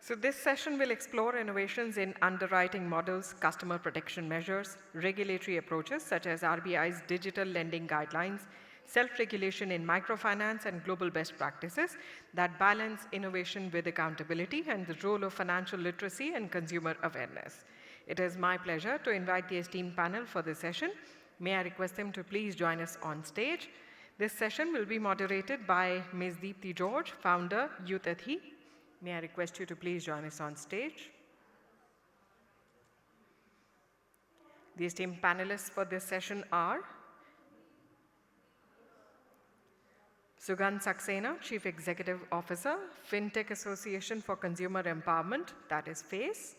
So this session will explore innovations in underwriting models, customer protection measures, regulatory approaches such as RBI's digital lending guidelines, self-regulation in microfinance, and global best practices that balance innovation with accountability, and the role of financial literacy and consumer awareness. It is my pleasure to invite the esteemed panel for this session. May I request them to please join us on stage. This session will be moderated by Ms. Deepti George, founder, Youth Athi. May I request you to please join us on stage. The esteemed panelists for this session are Sugandh Saxena, Chief Executive Officer, FinTech Association for Consumer Empowerment, that is FACE.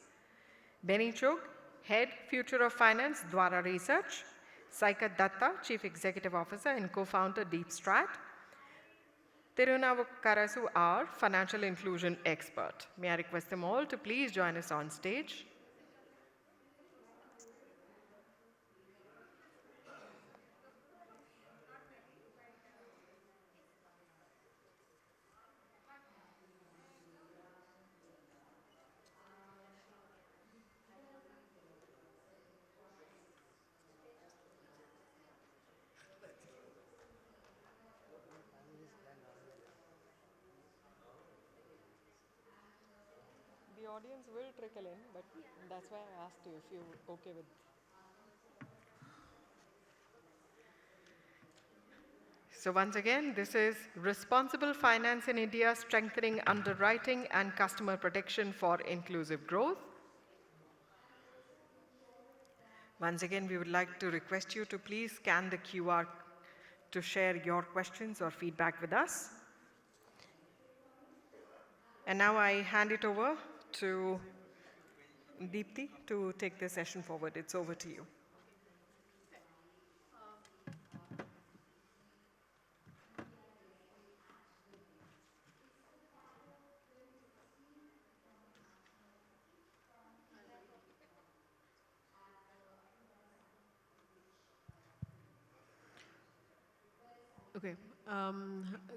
Benny Chugh, Head, Future of Finance, Dwara Research. Saikat Datta, Chief Executive Officer and Co-founder, DeepStrat. Tirunavukarasu R, Financial Inclusion Expert. May I request them all to please join us on stage. The audience will trickle in, but that's why I asked you if you're okay with. So once again, this is Responsible Finance in India, Strengthening Underwriting and Customer Protection for Inclusive Growth. Once again, we would like to request you to please scan the QR to share your questions or feedback with us. And now I hand it over to Deepti to take this session forward. It's over to you. Okay.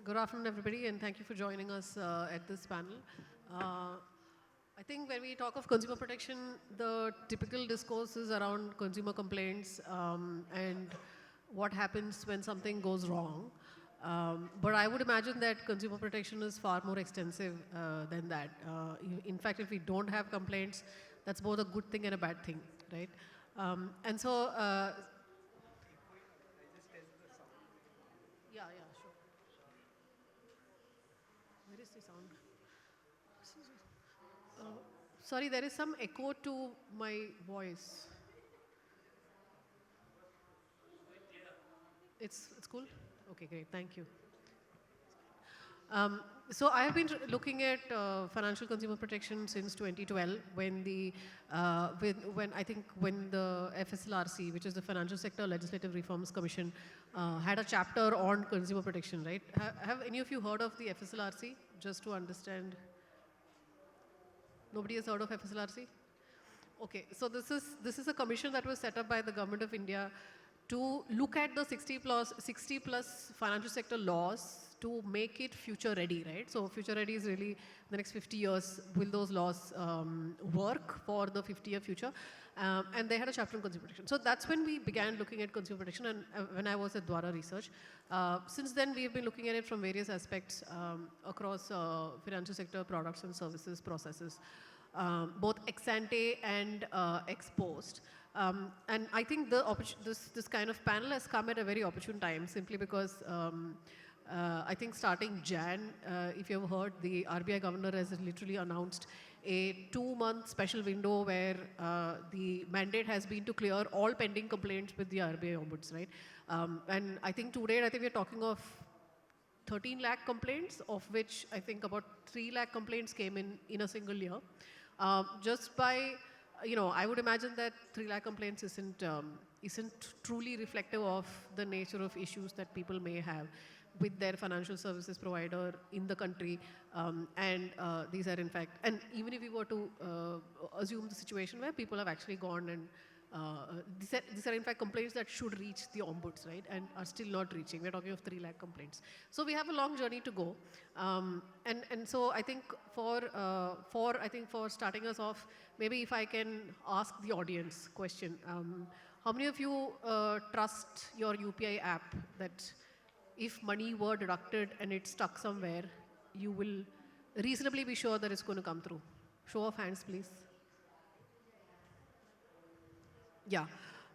Good afternoon, everybody, and thank you for joining us at this panel. I think when we talk of consumer protection, the typical discourse is around consumer complaints and what happens when something goes wrong. But I would imagine that consumer protection is far more extensive than that. In fact, if we don't have complaints, that's both a good thing and a bad thing, right? And so yeah, sure. Where is the sound? Sorry, there is some echo to my voice. It's cool? Okay, great. Thank you. So I have been looking at financial consumer protection since 2012, when the FSLRC, which is the Financial Sector Legislative Reforms Commission, had a chapter on consumer protection. Right? Have any of you heard of the FSLRC? Just to understand. Nobody has heard of FSLRC? Okay, so this is a commission that was set up by the Government of India to look at the 60 plus financial sector laws to make it future ready, right? So future ready is really the next 50 years, will those laws work for the 50-year future? And they had a chapter on consumer protection. So that's when we began looking at consumer protection, and when I was at Dwara Research. Since then, we've been looking at it from various aspects across financial sector products and services, processes, both ex ante and ex post. And I think this kind of panel has come at a very opportune time, simply because I think starting Jan, if you have heard, the RBI governor has literally announced a 2-month special window where the mandate has been to clear all pending complaints with the RBI ombuds, right? And I think to date, I think we're talking of 13 lakh complaints, of which I think about 3 lakh complaints came in a single year. Just by, I would imagine that 3 lakh complaints isn't truly reflective of the nature of issues that people may have with their financial services provider in the country. And these are in fact, and even if we were to assume the situation where people have actually gone and these are in fact complaints that should reach the ombuds, right, and are still not reaching. We're talking of 3 lakh complaints. So we have a long journey to go. And so I think for starting us off, maybe if I can ask the audience question, how many of you trust your UPI app that if money were deducted and it's stuck somewhere, you will reasonably be sure that it's going to come through? Show of hands, please. Yeah.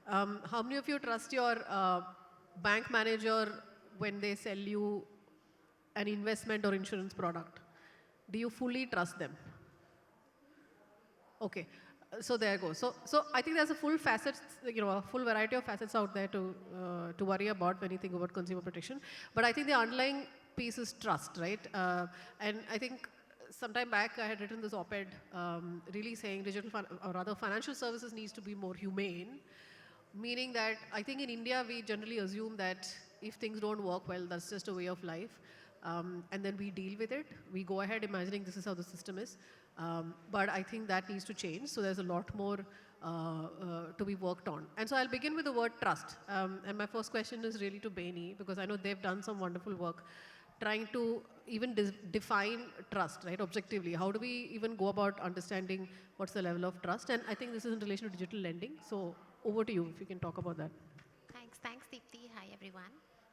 How many of you trust your bank manager when they sell you an investment or insurance product? Do you fully trust them? Okay. So there goes. So I think there's a full facets, a full variety of facets out there to worry about when you think about consumer protection. But I think the underlying piece is trust, right? And I think sometime back I had written this op-ed really saying or rather financial services needs to be more humane, meaning that I think in India we generally assume that if things don't work well, that's just a way of life. And then we deal with it. We go ahead imagining this is how the system is. But I think that needs to change. So there's a lot more to be worked on. And so I'll begin with the word trust. And my first question is really to Baini, because I know they've done some wonderful work trying to even define trust, right, objectively. How do we even go about understanding what's the level of trust? And I think this is in relation to digital lending. So over to you, if you can talk about that. Thanks, Deepti. Hi, everyone.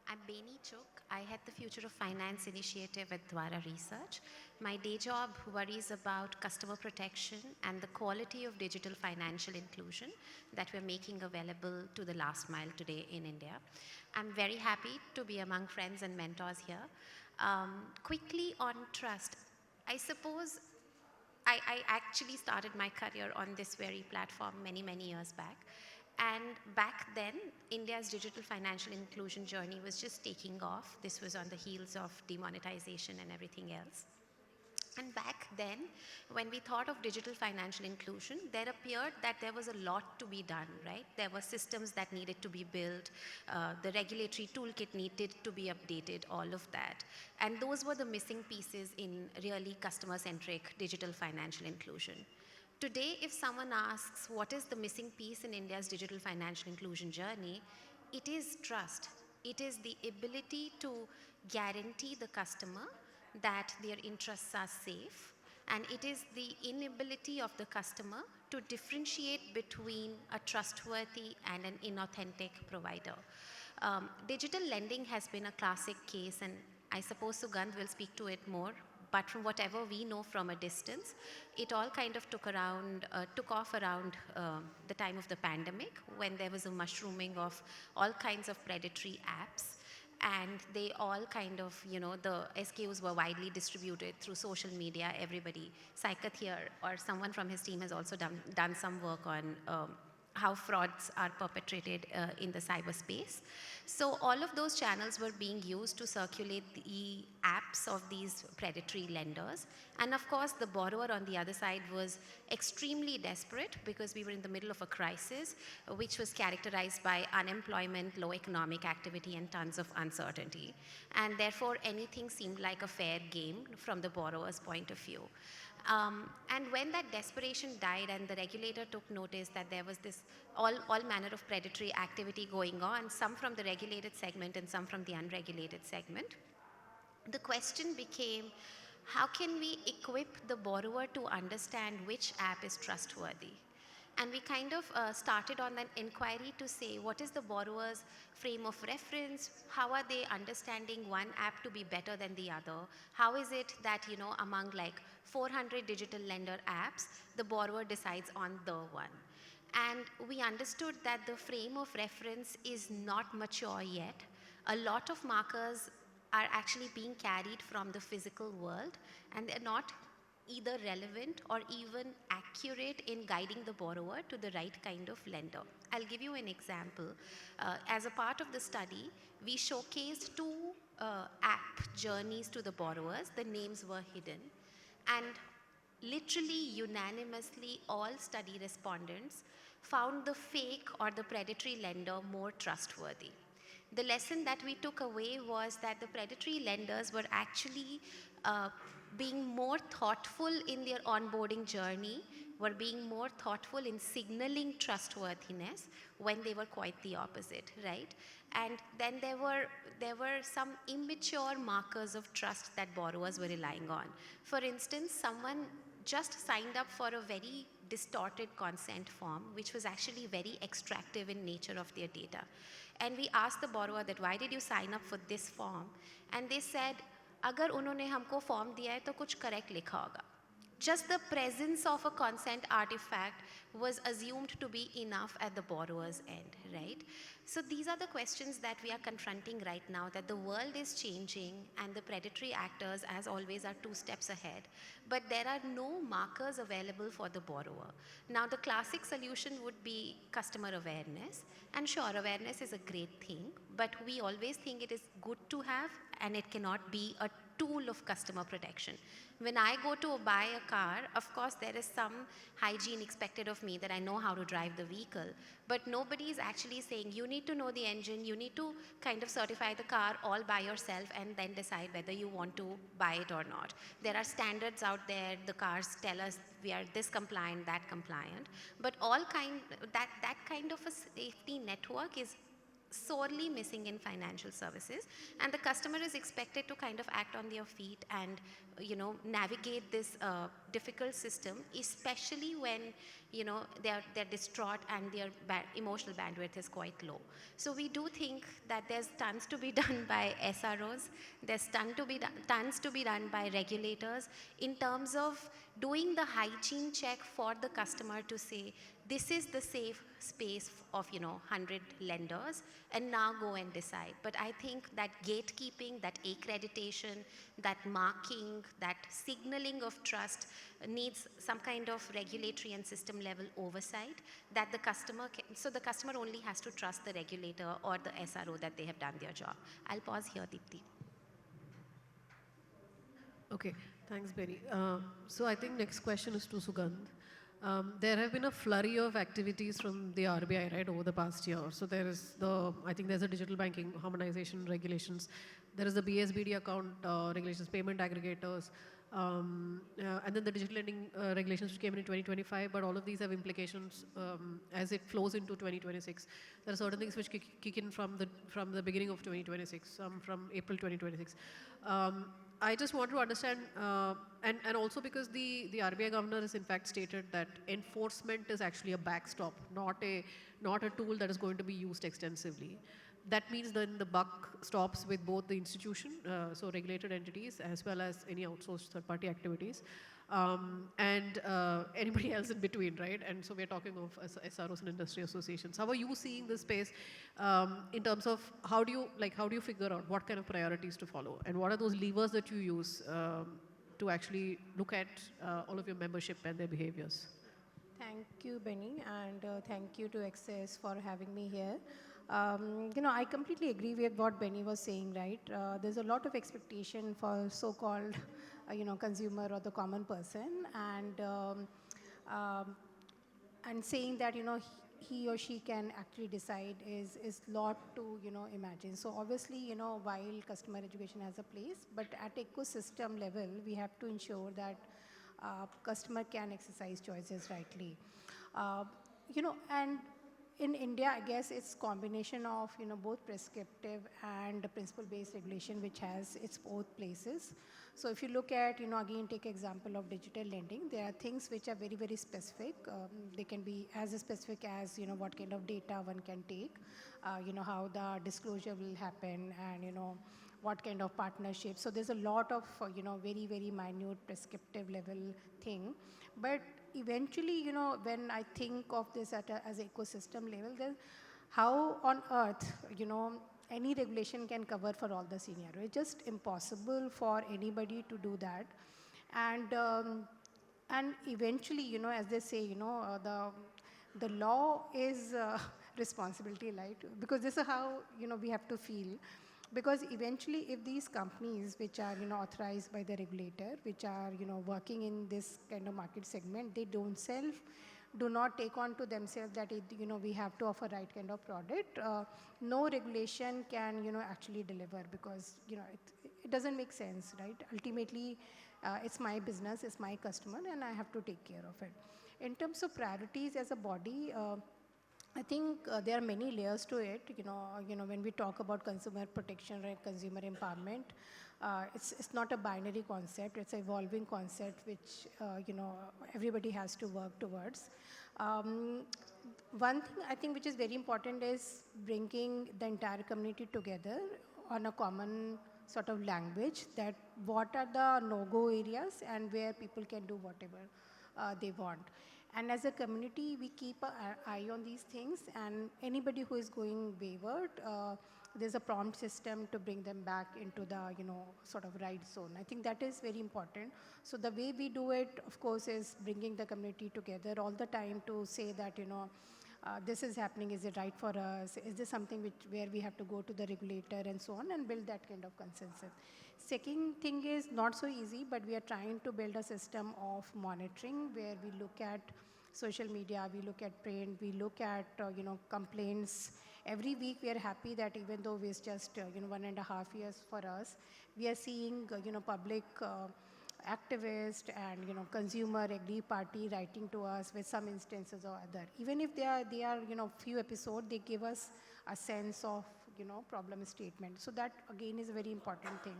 I'm Baini Chuk. I head the Future of Finance initiative at Dwara Research. My day job worries about customer protection and the quality of digital financial inclusion that we're making available to the last mile today in India. I'm very happy to be among friends and mentors here. Quickly on trust, I suppose I actually started my career on this very platform many, many years back. And back then, India's digital financial inclusion journey was just taking off. This was on the heels of demonetization and everything else. And back then, when we thought of digital financial inclusion, there appeared that there was a lot to be done, right? There were systems that needed to be built, the regulatory toolkit needed to be updated, all of that. And those were the missing pieces in really customer-centric digital financial inclusion. Today, if someone asks what is the missing piece in India's digital financial inclusion journey, it is trust. It is the ability to guarantee the customer that their interests are safe, and it is the inability of the customer to differentiate between a trustworthy and an inauthentic provider. Digital lending has been a classic case, and I suppose Sugandh will speak to it more. But from whatever we know from a distance, it all kind of took off around the time of the pandemic, when there was a mushrooming of all kinds of predatory apps. And they all kind of, the SKUs were widely distributed through social media, everybody. Saikat here, or someone from his team, has also done some work on how frauds are perpetrated in the cyberspace. So all of those channels were being used to circulate the apps of these predatory lenders. And of course, the borrower on the other side was extremely desperate, because we were in the middle of a crisis, which was characterized by unemployment, low economic activity, and tons of uncertainty. And therefore, anything seemed like a fair game from the borrower's point of view. And when that desperation died and the regulator took notice that there was this all manner of predatory activity going on, some from the regulated segment and some from the unregulated segment, the question became, how can we equip the borrower to understand which app is trustworthy? And we kind of started on an inquiry to say, what is the borrower's frame of reference? How are they understanding one app to be better than the other? How is it that, among like 400 digital lender apps, the borrower decides on the one? And we understood that the frame of reference is not mature yet. A lot of markers are actually being carried from the physical world, and they're not either relevant or even accurate in guiding the borrower to the right kind of lender. I'll give you an example. As a part of the study, we showcased 2 app journeys to the borrowers. The names were hidden. And literally unanimously, all study respondents found the fake or the predatory lender more trustworthy. The lesson that we took away was that the predatory lenders were actually being more thoughtful in their onboarding journey, were being more thoughtful in signaling trustworthiness when they were quite the opposite, right? And then there were some immature markers of trust that borrowers were relying on. For instance, someone just signed up for a very distorted consent form, which was actually very extractive in nature of their data. And we asked the borrower that, why did you sign up for this form? And they said, अगर उन्होंने हमको form दिया है तो कुछ correct लिखा होगा. Just the presence of a consent artifact was assumed to be enough at the borrower's end, right? So these are the questions that we are confronting right now, that the world is changing and the predatory actors, as always, are 2 steps ahead. But there are no markers available for the borrower. Now, the classic solution would be customer awareness. And sure, awareness is a great thing, but we always think it is good to have, and it cannot be a tool of customer protection. When I go to buy a car, of course, there is some hygiene expected of me, that I know how to drive the vehicle. But nobody is actually saying, you need to know the engine, you need to kind of certify the car all by yourself and then decide whether you want to buy it or not. There are standards out there. The cars tell us we are this compliant, that compliant. But that kind of a safety network is sorely missing in financial services, and the customer is expected to kind of act on their feet and navigate this difficult system, especially when they're distraught and their emotional bandwidth is quite low. So we do think that there's tons to be done by SROs, there's tons to be done by regulators in terms of doing the hygiene check for the customer to say, this is the safe space of 100 lenders, and now go and decide. But I think that gatekeeping, that accreditation, that marking, that signaling of trust needs some kind of regulatory and system level oversight, that the customer so the customer only has to trust the regulator or the SRO that they have done their job. I'll pause here, Deepti. Okay, thanks, Benny. So I think next question is to Sugandh. There have been a flurry of activities from the RBI, right, over the past year. So I think there's a digital banking harmonization regulations. There is the BSBD account regulations, payment aggregators, and then the digital lending regulations which came in 2025, but all of these have implications as it flows into 2026. There are certain things which kick in from the beginning of 2026, from April 2026. I just want to understand, and also because the RBI governor has in fact stated that enforcement is actually a backstop, not a tool that is going to be used extensively. That means then the buck stops with both the institution, so regulated entities, as well as any outsourced third-party activities, and anybody else in between, right? And so we're talking of SROs and industry associations. How are you seeing this space in terms of how do you figure out what kind of priorities to follow, and what are those levers that you use to actually look at all of your membership and their behaviors? Thank you, Benny, and thank you to Access for having me here. I completely agree with what Benny was saying, right? There's a lot of expectation for so-called, consumer or the common person, and saying that, he or she can actually decide is lot to, imagine. So obviously, while customer education has a place, but at ecosystem level, we have to ensure that customer can exercise choices rightly. And in India, I guess it's combination of, both prescriptive and principle-based regulation, which has its both places. So if you look at, again, take example of digital lending, there are things which are very, very specific. They can be as specific as, what kind of data one can take, how the disclosure will happen, and, what kind of partnership. So there's a lot of, very, very minute prescriptive level thing. But eventually, when I think of this as an ecosystem level, then how on earth, any regulation can cover for all the scenario. It's just impossible for anybody to do that. And eventually, as they say, the law is responsibility, right? Because this is how, we have to feel. Because eventually, if these companies, which are, authorized by the regulator, which are, working in this kind of market segment, they do not take on to themselves that, we have to offer right kind of product. No regulation can, actually deliver, because, it doesn't make sense, right? Ultimately, It's my business, it's my customer, and I have to take care of it. In terms of priorities as a body, I think there are many layers to it. When we talk about consumer protection or consumer empowerment, it's not a binary concept. It's an evolving concept which everybody has to work towards. Um, One thing I think which is very important is bringing the entire community together on a common sort of language, that what are the no-go areas and where people can do whatever they want. And as a community, we keep an eye on these things, and anybody who is going wayward, there's a prompt system to bring them back into the, sort of right zone. I think that is very important. So the way we do it, of course, is bringing the community together all the time to say that, this is happening, is it right for us? Is this something where we have to go to the regulator and so on, and build that kind of consensus. Second thing is not so easy, but we are trying to build a system of monitoring where we look at social media, we look at print, we look at complaints. Every week we are happy that even though it's just 1.5 years for us, we are seeing public activist and consumer agree party writing to us with some instances or other. Even if they are few episodes, they give us a sense of problem statement. So that again is a very important thing.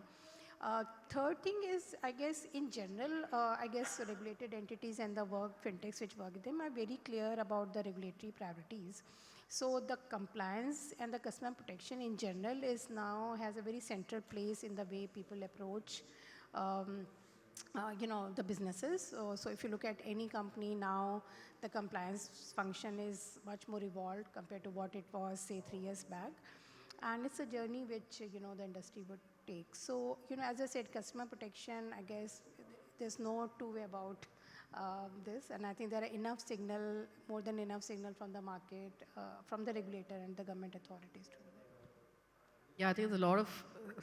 Third thing is, I guess, in general, I guess regulated entities and the fintechs which work with them are very clear about the regulatory priorities. So the compliance and the customer protection in general has a very central place in the way people approach um, the businesses. So if you look at any company now, the compliance function is much more evolved compared to what it was, say, 3 years back. And it's a journey which, the industry would take. So, as I said, customer protection, I guess there's no two way about this. And I think there are enough signal, more than enough signal from the market, from the regulator and the government authorities to do that. Yeah, I think there's a lot of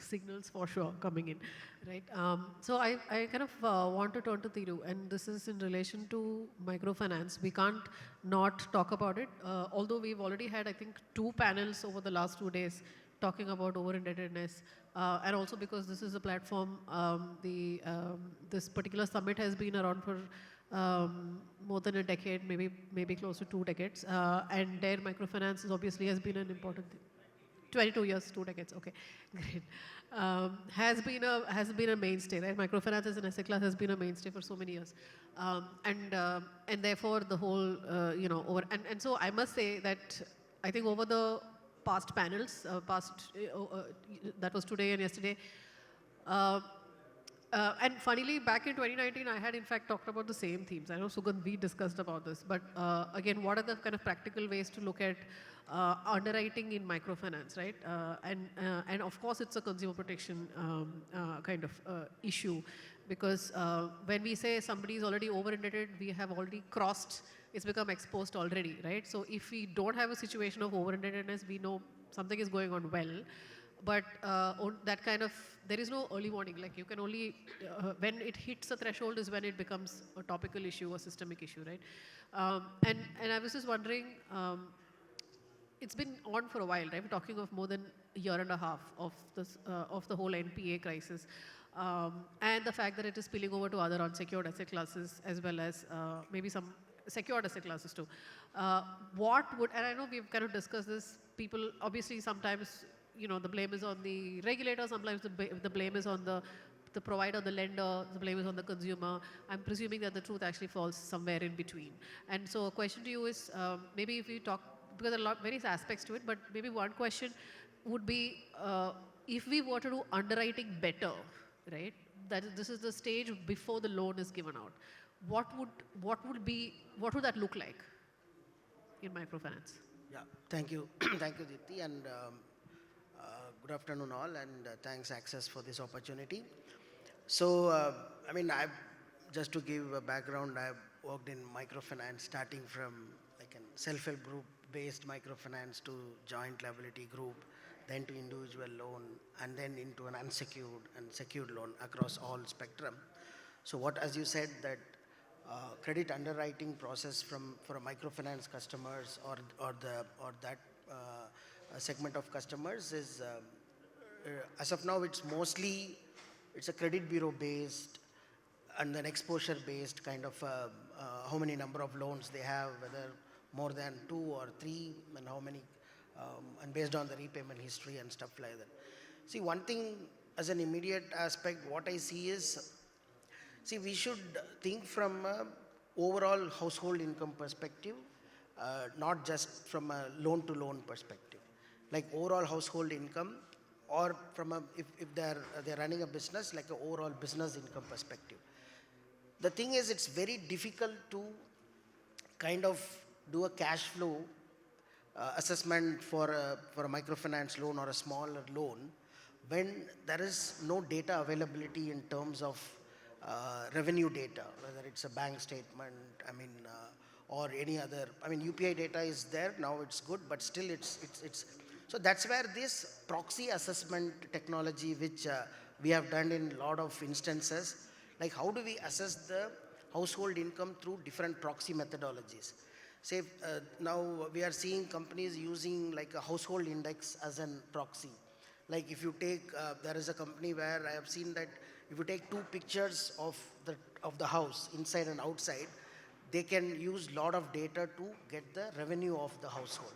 signals for sure coming in, right? So I kind of want to turn to Thiru, and this is in relation to microfinance. We can't not talk about it, although we've already had, I think, 2 panels over the last 2 days talking about over-indebtedness, and also because this is a platform, this particular summit has been around for more than a decade, maybe close to 2 decades, and their microfinance obviously has been an important thing. 22 years, 2 decades. Okay, great. Has been a mainstay, right? Microfinance as an asset class has been a mainstay for so many years, and therefore the whole and so I must say that I think over the past panels, that was today and yesterday. And funnily, back in 2019, I had in fact talked about the same themes. I know, Sugandh, we discussed about this. But again, what are the kind of practical ways to look at underwriting in microfinance, right? And of course, it's a consumer protection kind of issue. Because when we say somebody is already over-indebted, we have already crossed, it's become exposed already, right? So if we don't have a situation of over-indebtedness, we know something is going on well. But that kind of, there is no early warning. Like you can only, when it hits a threshold is when it becomes a topical issue or systemic issue, right? And I was just wondering, it's been on for a while, right? We're talking of more than a year and a half of this, of the whole NPA crisis. And the fact that it is spilling over to other unsecured asset classes as well as maybe some secured asset classes too. What would, and I know we've kind of discussed this, people obviously sometimes, the blame is on the regulator, sometimes the blame is on the provider, the lender, the blame is on the consumer. I'm presuming that the truth actually falls somewhere in between. And so a question to you is, maybe if you talk, because there are various aspects to it, but maybe one question would be, if we were to do underwriting better, right? This is the stage before the loan is given out. What would that look like in microfinance? Yeah, thank you. Thank you, Deepthi, and good afternoon all, and thanks Access for this opportunity. So, just to give a background, I've worked in microfinance starting from like a self-help group based microfinance to joint liability group, then to individual loan, and then into an unsecured and secured loan across all spectrum. So what, as you said, that credit underwriting process for a microfinance customers or that segment of customers is as of now it's a credit bureau based and then exposure based kind of how many number of loans they have, whether more than 2 or 3, and how many, and based on the repayment history and stuff like that. See, one thing as an immediate aspect, what I see is, see, we should think from a overall household income perspective, not just from a loan to loan perspective. Like overall household income, or from a, if they're running a business, like an overall business income perspective. The thing is, it's very difficult to kind of do a cash flow assessment for a microfinance loan or a smaller loan when there is no data availability in terms of revenue data, whether it's a bank statement, or any other. I mean, UPI data is there now; it's good, but still, it's. So that's where this proxy assessment technology, which we have done in a lot of instances, like how do we assess the household income through different proxy methodologies. Say, now we are seeing companies using like a household index as an proxy. Like if you take, there is a company where I have seen that if you take 2 pictures of the house, inside and outside, they can use lot of data to get the revenue of the household.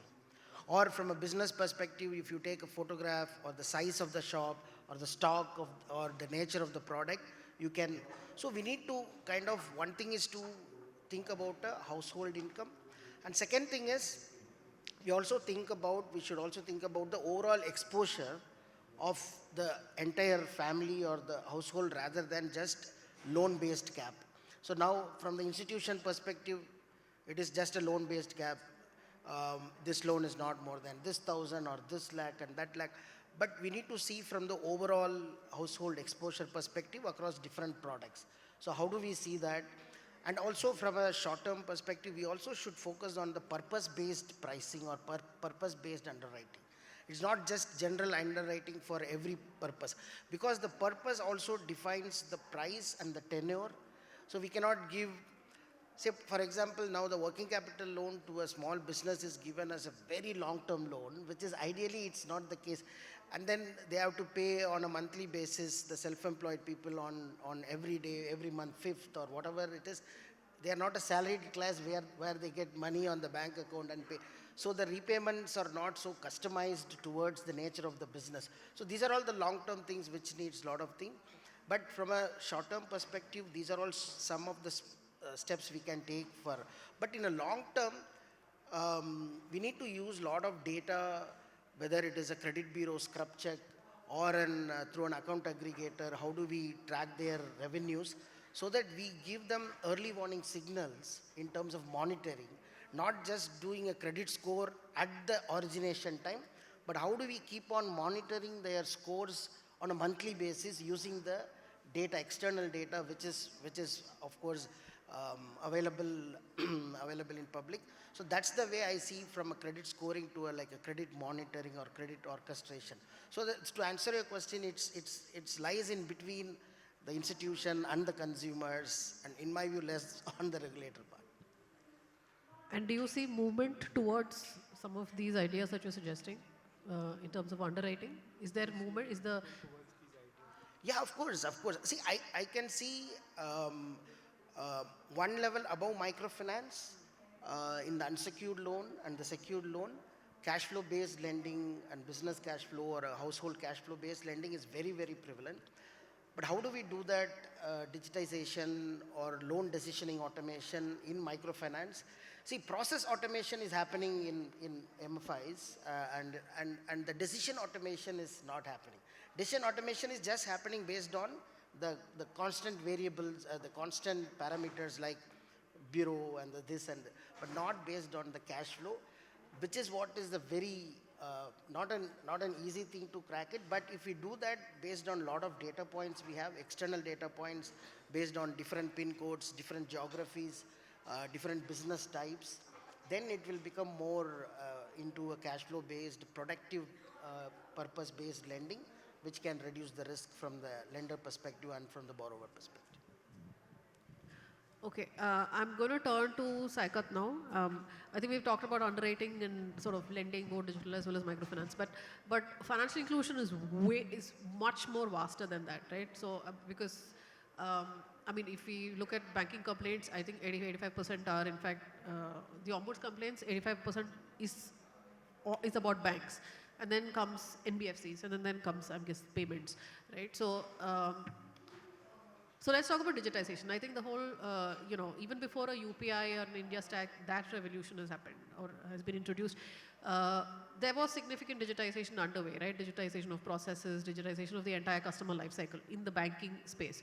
Or from a business perspective, if you take a photograph or the size of the shop or the stock of, or the nature of the product, you can. So we need to kind of, one thing is to think about a household income. And second thing is, we should also think about the overall exposure of the entire family or the household rather than just loan based cap. So now from the institution perspective, it is just a loan based cap. This loan is not more than this thousand or this lakh and that lakh. But we need to see from the overall household exposure perspective across different products. So how do we see that? And also from a short-term perspective, we also should focus on the purpose-based pricing or purpose-based underwriting. It's not just general underwriting for every purpose, because the purpose also defines the price and the tenure. So we cannot give, say, for example, now the working capital loan to a small business is given as a very long-term loan, which is ideally it's not the case. And then they have to pay on a monthly basis, the self-employed people on every day, every month, 5th or whatever it is. They are not a salaried class where they get money on the bank account and pay. So the repayments are not so customized towards the nature of the business. So these are all the long-term things which needs a lot of things. But from a short-term perspective, these are all some of the steps we can take for. But in a long term, we need to use a lot of data, whether it is a credit bureau scrub check or through an account aggregator. How do we track their revenues so that we give them early warning signals in terms of monitoring, not just doing a credit score at the origination time, but how do we keep on monitoring their scores on a monthly basis using the data, external data, which is of course available available in public. So that's the way I see from a credit scoring to like a credit monitoring or credit orchestration. So to answer your question, it's lies in between the institution and the consumers, and in my view, less on the regulator part. And do you see movement towards some of these ideas that you're suggesting in terms of underwriting? Is there movement? Is the Yeah, of course, of course. See, I can see one level above microfinance in the unsecured loan and the secured loan. Cash flow based lending and business cash flow or a household cash flow based lending is very, very prevalent. But how do we do that digitization or loan decisioning automation in microfinance? See, process automation is happening in MFIs and the decision automation is not happening. Decision automation is just happening based on the constant variables, the constant parameters like bureau and but not based on the cash flow, which is what is the very not an easy thing to crack it. But if we do that based on a lot of data points, we have external data points based on different pin codes, different geographies, different business types, then it will become more into a cash flow based, productive, purpose based lending, which can reduce the risk from the lender perspective and from the borrower perspective. Okay, I'm going to turn to Saikat now. I think we've talked about underwriting and sort of lending, both digital as well as microfinance. But financial inclusion is much more vaster than that, right? So because I mean, if we look at banking complaints, I think 85% are, in fact, the ombuds complaints, 85% is about banks. And then comes NBFCs, and then comes, I guess, payments, right? So let's talk about digitization. I think the whole, even before a UPI or an India stack, that revolution has happened or has been introduced. There was significant digitization underway, right? Digitization of processes, digitization of the entire customer life cycle in the banking space.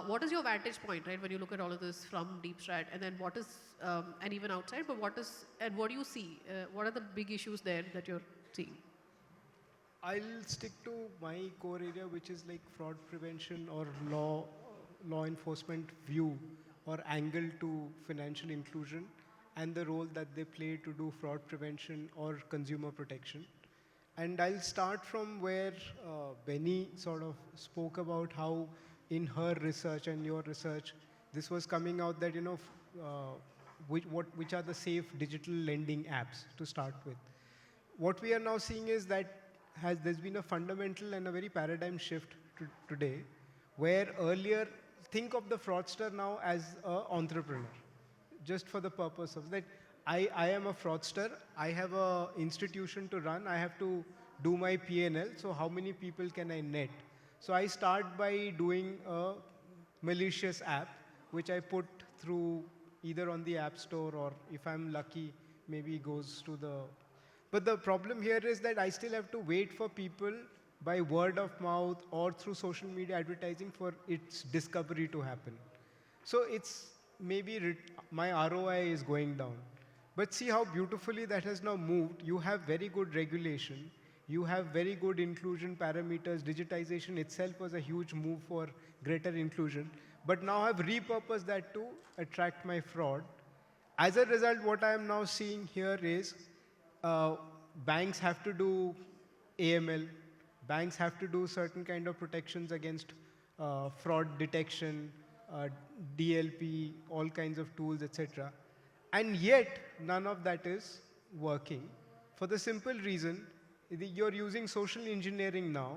What is your vantage point, right, when you look at all of this from Deep Strat, and then what is, and even outside, but what do you see? What are the big issues there that you're seeing? I'll stick to my core area, which is like fraud prevention or law enforcement view or angle to financial inclusion and the role that they play to do fraud prevention or consumer protection. And I'll start from where Benny sort of spoke about how in her research and your research, this was coming out that, which are the safe digital lending apps to start with. What we are now seeing is that there's been a fundamental and a very paradigm shift today, where earlier, think of the fraudster now as an entrepreneur, just for the purpose of that. I am a fraudster, I have an institution to run, I have to do my P&L, so how many people can I net? So I start by doing a malicious app, which I put through either on the App Store or if I'm lucky, maybe goes to the... But the problem here is that I still have to wait for people by word of mouth or through social media advertising for its discovery to happen. So it's maybe my ROI is going down. But see how beautifully that has now moved. You have very good regulation. You have very good inclusion parameters. Digitization itself was a huge move for greater inclusion. But now I've repurposed that to attract my fraud. As a result, what I am now seeing here is banks have to do AML. Banks have to do certain kind of protections against fraud detection, DLP, all kinds of tools, etc. And yet, none of that is working for the simple reason you're using social engineering now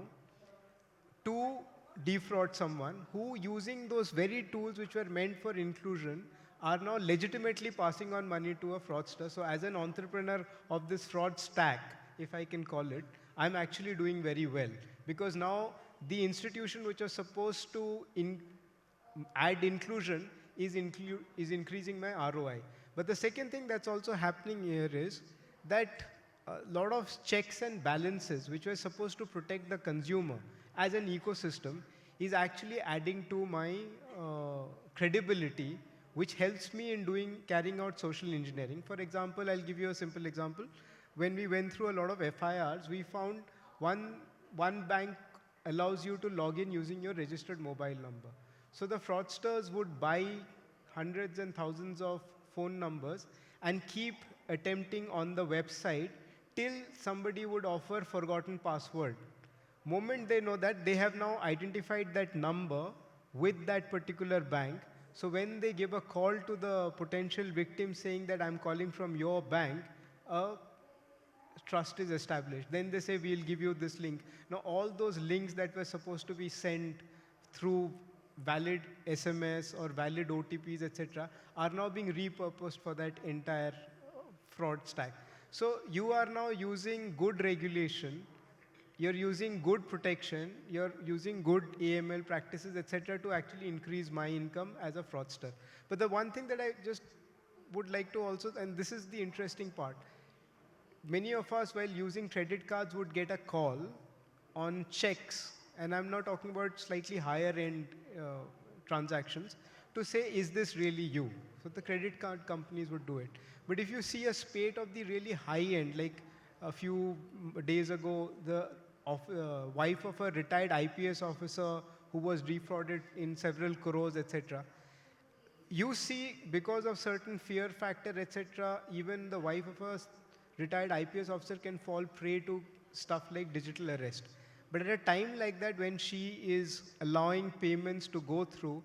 to defraud someone who, using those very tools which were meant for inclusion, are now legitimately passing on money to a fraudster. So as an entrepreneur of this fraud stack, if I can call it, I'm actually doing very well. Because now the institution which was supposed to add inclusion is increasing my ROI. But the second thing that's also happening here is that a lot of checks and balances which were supposed to protect the consumer as an ecosystem is actually adding to my credibility, which helps me in carrying out social engineering. For example, I'll give you a simple example. When we went through a lot of FIRs, we found one bank allows you to log in using your registered mobile number. So the fraudsters would buy hundreds and thousands of phone numbers and keep attempting on the website till somebody would offer forgotten password. Moment they know that, they have now identified that number with that particular bank. So when they give a call to the potential victim saying that I'm calling from your bank, trust is established. Then they say, we'll give you this link. Now all those links that were supposed to be sent through valid SMS or valid OTPs, etc., are now being repurposed for that entire fraud stack. So you are now using good regulation, you're using good protection, you're using good AML practices, etc., to actually increase my income as a fraudster. But the one thing that I just would like to also, and this is the interesting part, many of us while using credit cards would get a call on checks, and I'm not talking about slightly higher end transactions, to say, is this really you? So the credit card companies would do it. But if you see a spate of the really high end, like a few days ago, the wife of a retired IPS officer who was defrauded in several crores, etc., you see, because of certain fear factor, etc., even the wife of a retired IPS officer can fall prey to stuff like digital arrest. But at a time like that, when she is allowing payments to go through,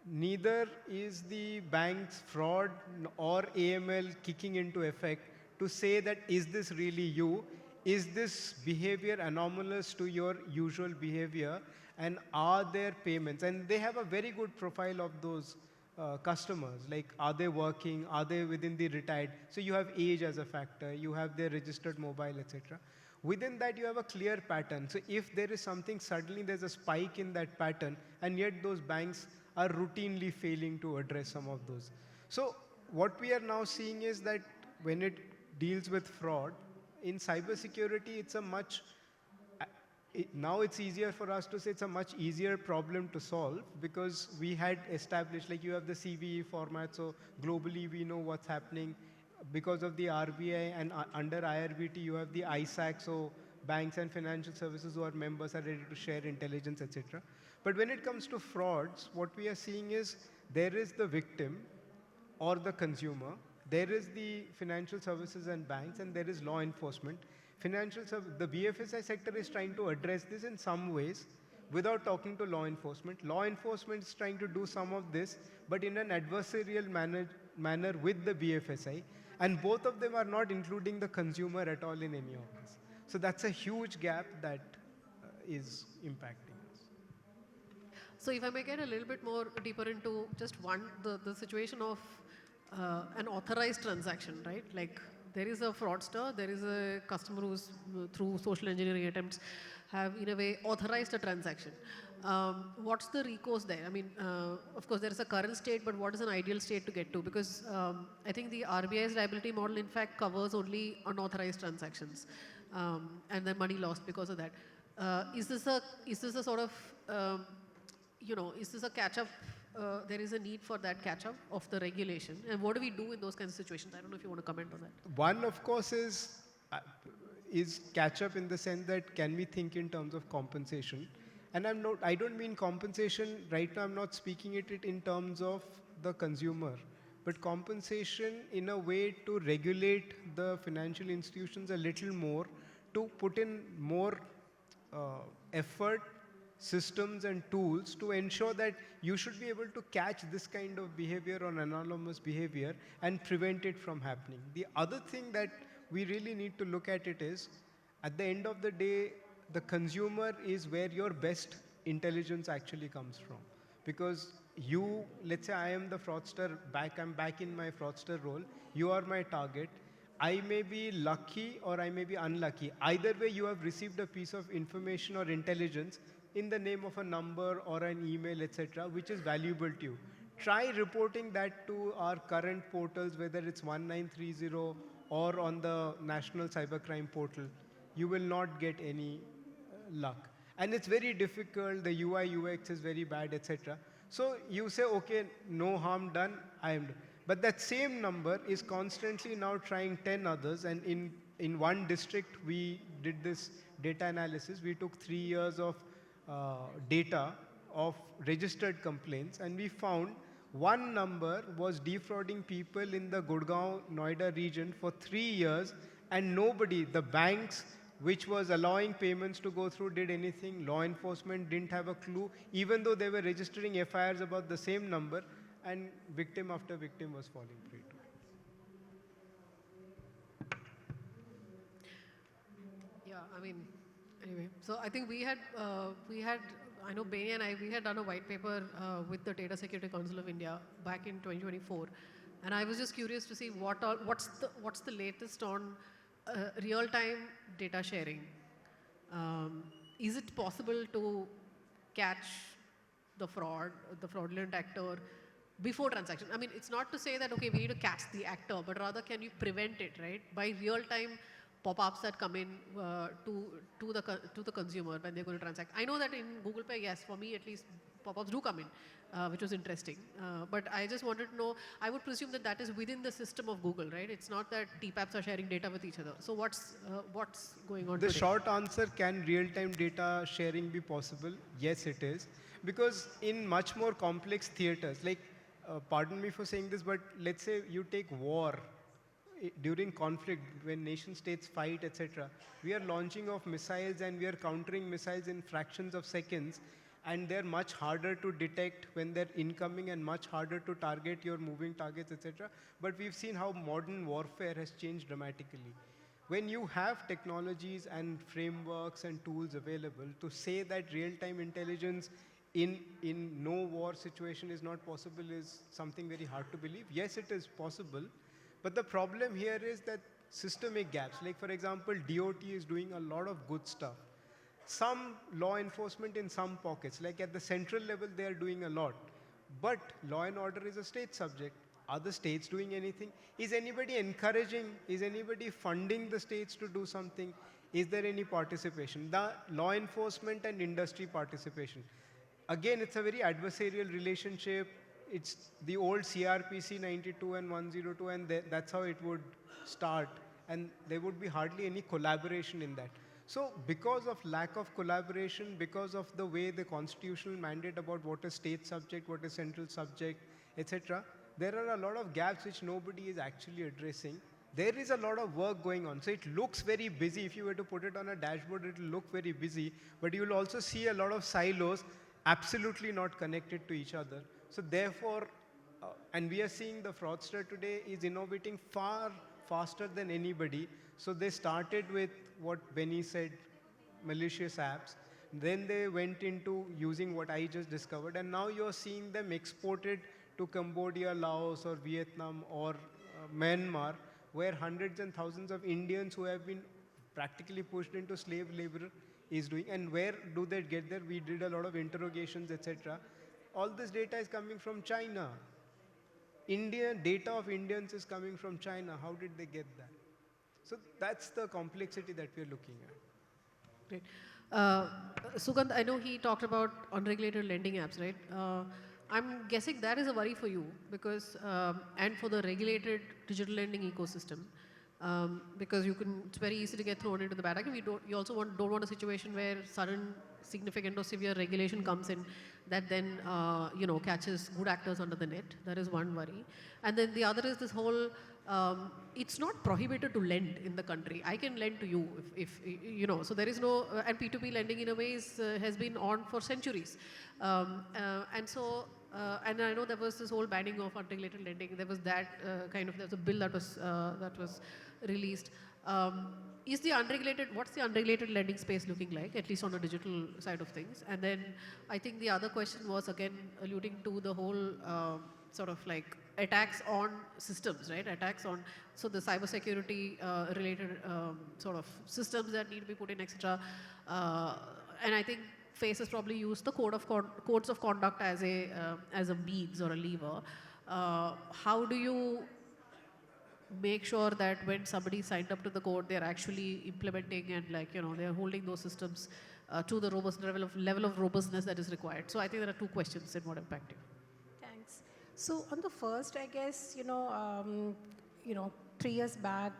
neither is the bank's fraud or AML kicking into effect to say that, is this really you? Is this behavior anomalous to your usual behavior? and are there payments, and they have a very good profile of those customers, like are they working, are they within the retired, so you have age as a factor, you have their registered mobile, etc. Within that you have a clear pattern. So if there is something, suddenly there's a spike in that pattern, and yet those banks are routinely failing to address some of those. So what we are now seeing is that when it deals with fraud, in cybersecurity it's a much now it's easier for us to say it's a much easier problem to solve, because we had established, like you have the CVE format, so globally we know what's happening. Because of the RBI and under IRBT you have the ISAC, so banks and financial services who are members are ready to share intelligence, etc. But when it comes to frauds, what we are seeing is there is the victim or the consumer, there is the financial services and banks, and there is law enforcement. The BFSI sector is trying to address this in some ways without talking to law enforcement. Law enforcement is trying to do some of this, but in an adversarial manner with the BFSI, and both of them are not including the consumer at all in any of this. So that's a huge gap that is impacting us. So if I may get a little bit more deeper into just the situation of an authorized transaction, right? Like there is a fraudster, there is a customer who's through social engineering attempts have in a way authorized a transaction. What's the recourse there? I mean, of course there is a current state, but what is an ideal state to get to? Because I think the RBI's liability model in fact covers only unauthorized transactions and then money lost because of that. Is this a sort of is this a catch-up? There is a need for that catch-up of the regulation. And what do we do in those kinds of situations? I don't know if you want to comment on that. One, of course, is catch-up in the sense that can we think in terms of compensation? And I don't mean compensation, right now I'm not speaking it in terms of the consumer, but compensation in a way to regulate the financial institutions a little more, to put in more effort, systems and tools to ensure that you should be able to catch this kind of behavior or anomalous behavior and prevent it from happening. The other thing that we really need to look at it is, at the end of the day, the consumer is where your best intelligence actually comes from. Because you, let's say I am the fraudster, I'm back in my fraudster role, you are my target, I may be lucky or I may be unlucky. Either way, you have received a piece of information or intelligence in the name of a number or an email, etc., which is valuable to you. Try reporting that to our current portals, whether it's 1930 or on the National Cybercrime Portal. You will not get any luck. And it's very difficult, the UI, UX is very bad, etc. So you say, okay, no harm done, but that same number is constantly now trying 10 others, and in one district we did this data analysis. We took 3 years of data of registered complaints, and we found one number was defrauding people in the Gurgaon, Noida region for 3 years, and nobody, the banks which was allowing payments to go through, did anything. Law enforcement didn't have a clue, even though they were registering FIRs about the same number, and victim after victim was falling prey to it. Yeah, I mean, anyway, so I think we had, I know Benny and I, we had done a white paper with the Data Security Council of India back in 2024. And I was just curious to see what's the latest on real-time data sharing. Is it possible to catch the fraudulent actor before transaction? I mean, it's not to say that, okay, we need to catch the actor, but rather can you prevent it, right? By real-time pop-ups that come in to the consumer when they're going to transact. I know that in Google Pay, yes, for me at least, pop-ups do come in, which was interesting. But I just wanted to know, I would presume that that is within the system of Google, right? It's not that TPAPs are sharing data with each other. So what's going on The today? short answer, can real-time data sharing be possible? Yes, it is. Because in much more complex theaters, like, pardon me for saying this, but let's say you take war. During conflict, when nation states fight, etc., we are launching off missiles and we are countering missiles in fractions of seconds, and they're much harder to detect when they're incoming and much harder to target your moving targets, etc. But we've seen how modern warfare has changed dramatically. When you have technologies and frameworks and tools available to say that real-time intelligence in no war situation is not possible is something very hard to believe. Yes, it is possible, but the problem here is that systemic gaps. Like for example, DOT is doing a lot of good stuff. Some law enforcement in some pockets, like at the central level, they are doing a lot. But law and order is a state subject. Are the states doing anything? Is anybody encouraging? Is anybody funding the states to do something? Is there any participation? The law enforcement and industry participation. Again, it's a very adversarial relationship. It's the old CRPC 92 and 102, and that's how it would start. And there would be hardly any collaboration in that. So because of lack of collaboration, because of the way the constitutional mandate about what is state subject, what is central subject, etc., there are a lot of gaps which nobody is actually addressing. There is a lot of work going on. So it looks very busy. If you were to put it on a dashboard, it will look very busy. But you will also see a lot of silos absolutely not connected to each other. So therefore, and we are seeing the fraudster today is innovating far faster than anybody. So they started with what Benny said, malicious apps. Then they went into using what I just discovered, and now you're seeing them exported to Cambodia, Laos, or Vietnam, or Myanmar, where hundreds and thousands of Indians who have been practically pushed into slave labor is doing. And where do they get there? We did a lot of interrogations, etc. All this data is coming from China. India data of Indians is coming from China. How did they get that? So that's the complexity that we're looking at. Great. Sugandh, I know he talked about unregulated lending apps, right? I'm guessing that is a worry for you because, and for the regulated digital lending ecosystem, because it's very easy to get thrown into the bad actor. You also don't want a situation where sudden, significant or severe regulation comes in that then, catches good actors under the net. That is one worry. And then the other is this whole, it's not prohibited to lend in the country. I can lend to you if so there is no, and P2P lending in a way has been on for centuries. And so, and I know there was this whole banning of unregulated lending. There was that there was a bill that was released. What's the unregulated lending space looking like, at least on the digital side of things? And then I think the other question was again alluding to the whole sort of like attacks on systems, right? So the cybersecurity related sort of systems that need to be put in, etc. And I think FACE has probably used the codes of conduct as a means or a lever. How do you make sure that when somebody signed up to the code, they're actually implementing and they're holding those systems to the level of robustness that is required? So I think there are two questions in what impact you. Thanks. So on the first, I guess, 3 years back,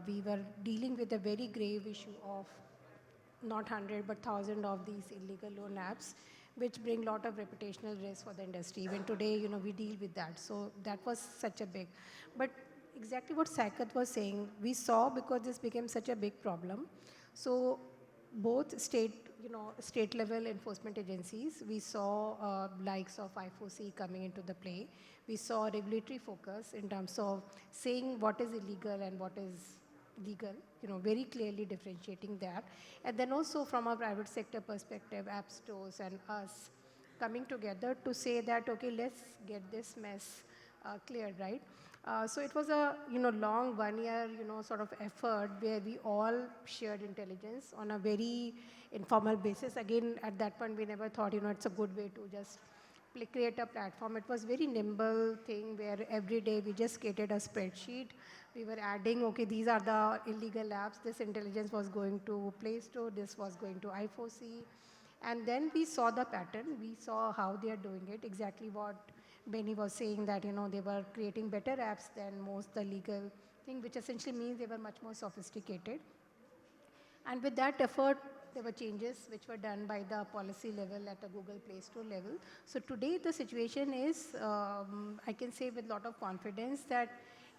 we were dealing with a very grave issue of not 100 but 1,000 of these illegal loan apps, which bring a lot of reputational risk for the industry. Even today, we deal with that. So that was such a big. But exactly what Saket was saying, we saw because this became such a big problem. So both state level enforcement agencies, we saw likes of IFOC coming into the play. We saw regulatory focus in terms of saying what is illegal and what is legal, very clearly differentiating that. And then also from a private sector perspective, app stores and us coming together to say that, okay, let's get this mess cleared, right? So it was a long 1 year sort of effort where we all shared intelligence on a very informal basis. Again, at that point we never thought it's a good way to just create a platform. It was very nimble thing where every day we just created a spreadsheet. We were adding, okay, these are the illegal apps. This intelligence was going to Play Store. This was going to IFOC. And then we saw the pattern. We saw how they are doing it, exactly what Benny was saying, that they were creating better apps than most the legal thing, which essentially means they were much more sophisticated. And with that effort, there were changes which were done by the policy level at a Google Play Store level. So today the situation is, I can say with a lot of confidence that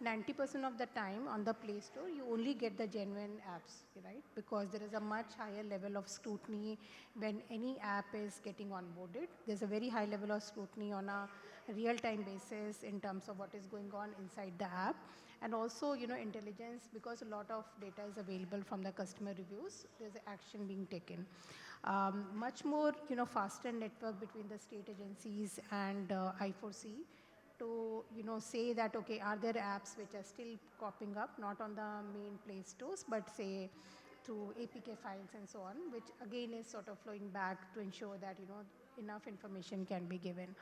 90% of the time on the Play Store, you only get the genuine apps, right? Because there is a much higher level of scrutiny when any app is getting onboarded. There's a very high level of scrutiny on a real-time basis in terms of what is going on inside the app, and also, intelligence, because a lot of data is available from the customer reviews, there's action being taken. Much more, faster network between the state agencies and I4C to, say that, okay, are there apps which are still popping up, not on the main Play stores, but say through APK files and so on, which again is sort of flowing back to ensure that, enough information can be given.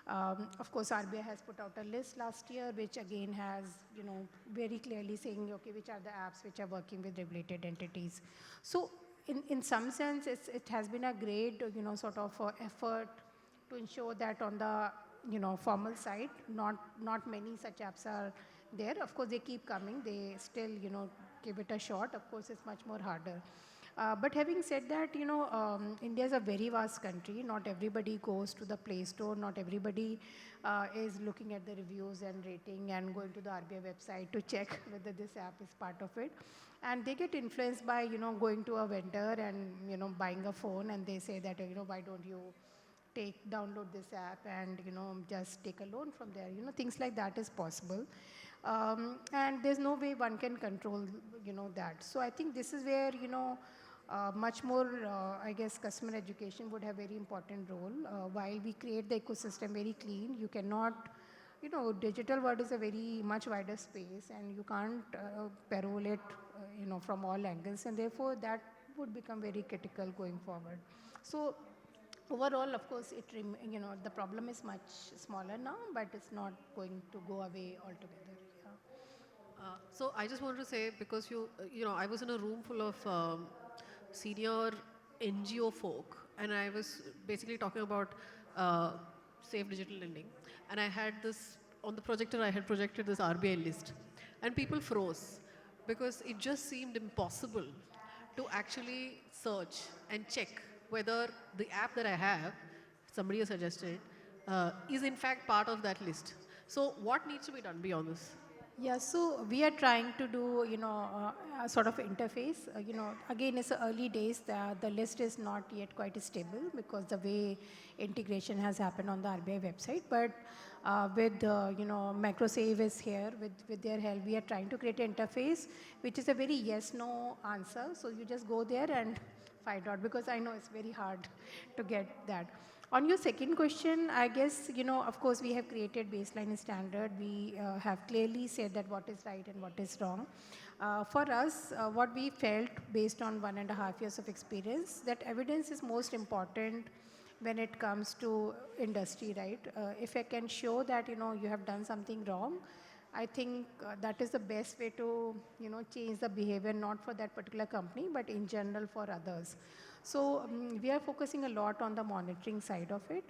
Of course, RBI has put out a list last year, which again has, very clearly saying, okay, which are the apps which are working with regulated entities. So in some sense, it has been a great, sort of effort to ensure that on the, formal side, not many such apps are there. Of course, they keep coming. They still, give it a shot. Of course, it's much more harder. But having said that, India is a very vast country. Not everybody goes to the Play Store. Not everybody is looking at the reviews and rating and going to the RBI website to check whether this app is part of it. And they get influenced by, going to a vendor and, buying a phone, and they say that, why don't you download this app and, just take a loan from there. Things like that is possible. And there's no way one can control, that. So I think this is where, much more, I guess, customer education would have very important role. While we create the ecosystem very clean, you cannot, digital world is a very much wider space, and you can't parole it, from all angles, and therefore that would become very critical going forward. So overall, of course, the problem is much smaller now, but it's not going to go away altogether. Yeah. So I just wanted to say, because I was in a room full of senior NGO folk, and I was basically talking about safe digital lending, and I had this on the projector. I had projected this RBI list, and people froze because it just seemed impossible to actually search and check whether the app that I have, somebody has suggested, is in fact part of that list. So what needs to be done beyond this? Yeah, so we are trying to do, a sort of interface. Again, it's early days. The list is not yet quite stable because the way integration has happened on the RBI website. But with, MicroSave is here. With their help, we are trying to create an interface, which is a very yes/no answer. So you just go there and find out, because I know it's very hard to get that. On your second question, I guess, of course, we have created baseline standard. We have clearly said that what is right and what is wrong. For us, what we felt based on 1.5 years of experience, that evidence is most important when it comes to industry, right? If I can show that, you have done something wrong, I think that is the best way to, change the behavior, not for that particular company, but in general for others. So we are focusing a lot on the monitoring side of it.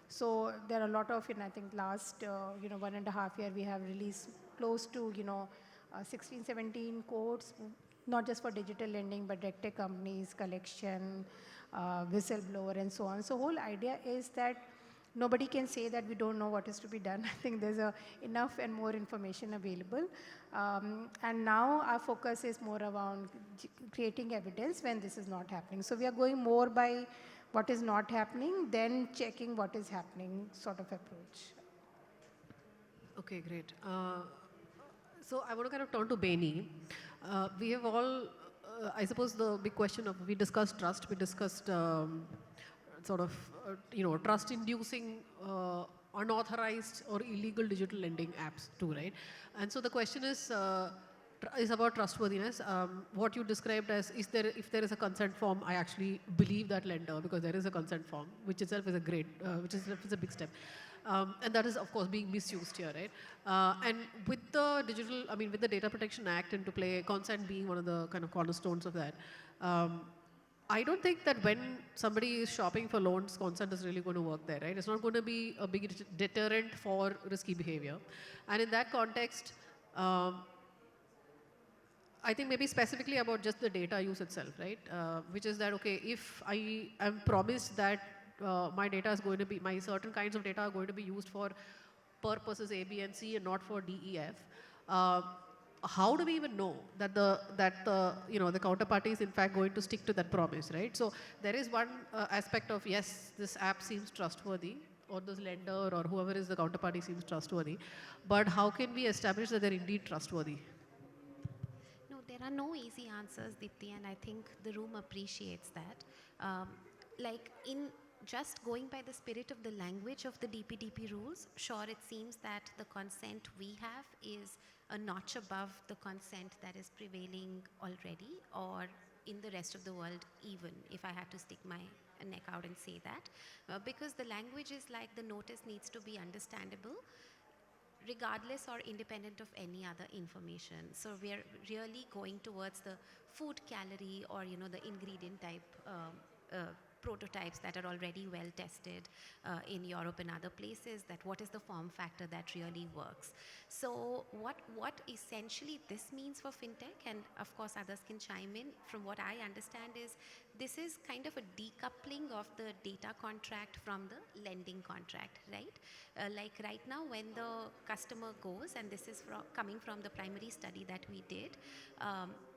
So there are a lot of, I think last, 1.5 year, we have released close to, 16, 17 codes, not just for digital lending, but tech companies, collection, whistleblower, and so on. So whole idea is that nobody can say that we don't know what is to be done. I think there's enough and more information available. And now our focus is more around creating evidence when this is not happening. So we are going more by what is not happening, then checking what is happening sort of approach. Okay, great. So I want to kind of turn to Beni. We have all, I suppose the big question of, we discussed trust, we discussed sort of, trust-inducing unauthorized or illegal digital lending apps too, right? And so the question is about trustworthiness. What you described as, if there is a consent form, I actually believe that lender because there is a consent form, which itself is a great, which is a big step. And that is, of course, being misused here, right? And with the with the Data Protection Act into play, consent being one of the kind of cornerstones of that, I don't think that when somebody is shopping for loans, consent is really going to work there, right? It's not going to be a big deterrent for risky behavior. And in that context, I think maybe specifically about just the data use itself, right? Which is that, okay, if I am promised that my data is going to be, my certain kinds of data are going to be used for purposes A, B, and C and not for D, E, F, how do we even know that the counterparty is in fact going to stick to that promise, right? So there is one aspect of, yes, this app seems trustworthy. or the lender or whoever is the counterparty seems trustworthy. But how can we establish that they're indeed trustworthy? No, there are no easy answers, Dipti, and I think the room appreciates that. Um, like in just going by the spirit of the language of the DPDP rules, sure, it seems that the consent we have is a notch above the consent that is prevailing already, or in the rest of the world, even if I had to stick my neck out and say that. Because the language is like the notice needs to be understandable regardless or independent of any other information. So we're really going towards the food calorie or the ingredient type prototypes that are already well tested in Europe and other places, that what is the form factor that really works. So what essentially this means for fintech, and of course others can chime in, from what I understand is this is kind of a decoupling of the data contract from the lending contract, right? Like right now when the customer goes, and this is coming from the primary study that we did,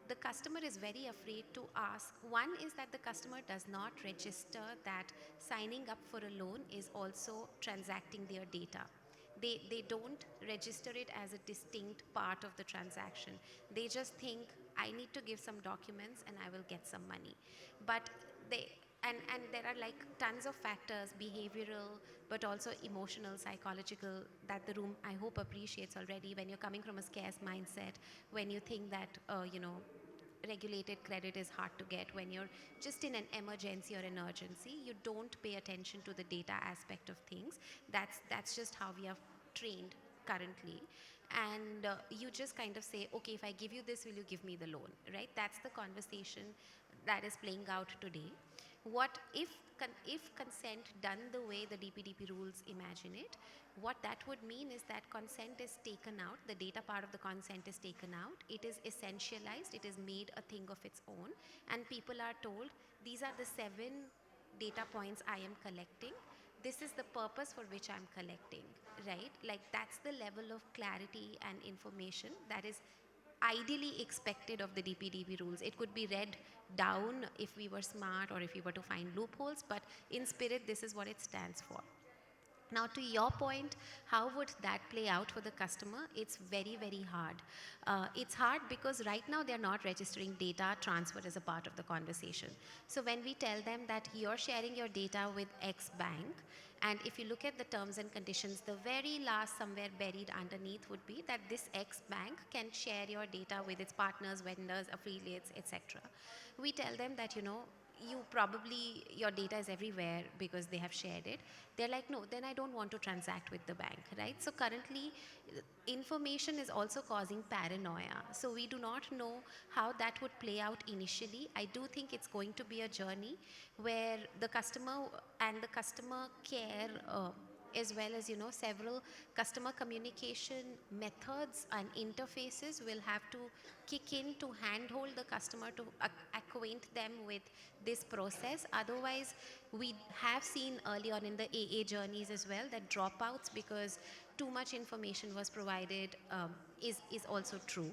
the customer is very afraid to ask. One is that the customer does not register that signing up for a loan is also transacting their data. They don't register it as a distinct part of the transaction. They just think, I need to give some documents and I will get some money. But they, and there are like tons of factors, behavioral, but also emotional, psychological, that the room I hope appreciates already. When you're coming from a scarce mindset, when you think that regulated credit is hard to get, when you're just in an emergency or an urgency, you don't pay attention to the data aspect of things. That's just how we are trained currently. And you just kind of say, okay, if I give you this, will you give me the loan, right? That's the conversation that is playing out today. What if consent done the way the DPDP rules imagine it, what that would mean is that consent is taken out, the data part of the consent is taken out, it is essentialized, it is made a thing of its own, and people are told, these are the 7 data points I am collecting, this is the purpose for which I'm collecting, right? Like that's the level of clarity and information that is ideally expected of the DPDP rules. It could be read down if we were smart or if we were to find loopholes, but in spirit, this is what it stands for. Now, to your point, how would that play out for the customer? It's very, very hard. It's hard because right now they're not registering data transfer as a part of the conversation. So when we tell them that you're sharing your data with X bank, and if you look at the terms and conditions, the very last somewhere buried underneath would be that this X bank can share your data with its partners, vendors, affiliates, etc. We tell them that, you probably, your data is everywhere because they have shared it. They're like, no, then I don't want to transact with the bank, right? So currently, information is also causing paranoia. So we do not know how that would play out initially. I do think it's going to be a journey where the customer and the customer care, as well as several customer communication methods and interfaces will have to kick in to handhold the customer to acquaint them with this process. Otherwise, we have seen early on in the AA journeys as well that dropouts because too much information was provided is also true.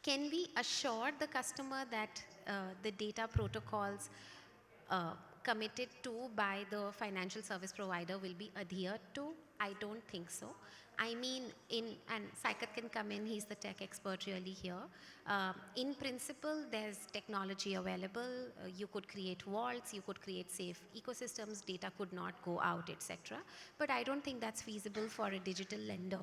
Can we assure the customer that the data protocols committed to by the financial service provider will be adhered to? I don't think so. I mean, and Saikat can come in, he's the tech expert really here. In principle, there's technology available. You could create vaults, you could create safe ecosystems, data could not go out, etc. But I don't think that's feasible for a digital lender.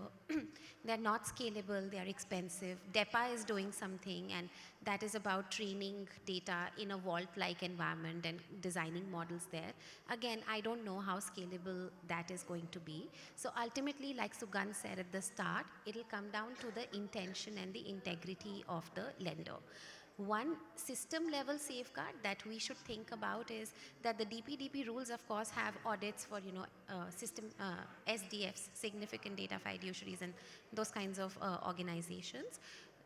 They're not scalable, they're expensive. DEPA is doing something, and that is about training data in a vault-like environment and designing models there. Again, I don't know how scalable that is going to be. So ultimately, like Sugandh said at the start, it'll come down to the intention and the integrity of the lender. One system level safeguard that we should think about is that the DPDP rules, of course, have audits for system SDFs, significant data fiduciaries, and those kinds of organizations.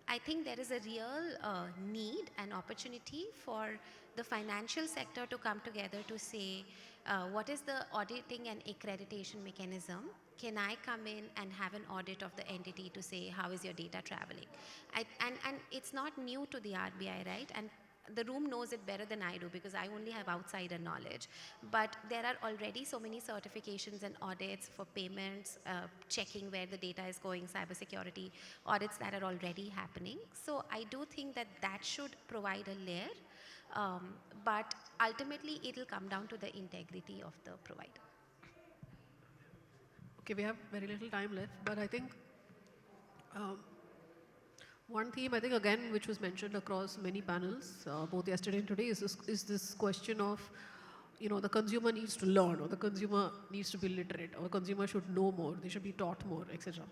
I think there is a real need and opportunity for the financial sector to come together to say, what is the auditing and accreditation mechanism? Can I come in and have an audit of the entity to say, how is your data traveling? And it's not new to the RBI, right? And the room knows it better than I do because I only have outsider knowledge. But there are already so many certifications and audits for payments, checking where the data is going, cybersecurity audits that are already happening. So I do think that that should provide a layer, but ultimately it will come down to the integrity of the provider. Okay, we have very little time left, but I think um, one theme, I think, again, which was mentioned across many panels, both yesterday and today, is this question of, the consumer needs to learn, or the consumer needs to be literate, or the consumer should know more, they should be taught more, etc.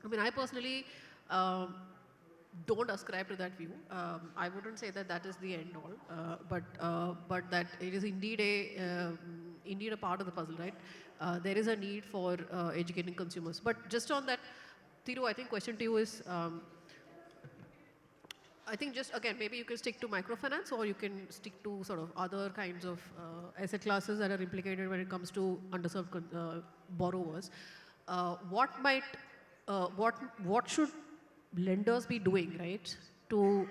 I mean, I personally don't ascribe to that view. I wouldn't say that that is the end all, but that it is indeed a part of the puzzle, right? There is a need for educating consumers. But just on that, Thiru, I think question to you is, I think just again, maybe you can stick to microfinance or you can stick to sort of other kinds of asset classes that are implicated when it comes to underserved borrowers. What should lenders be doing, right, to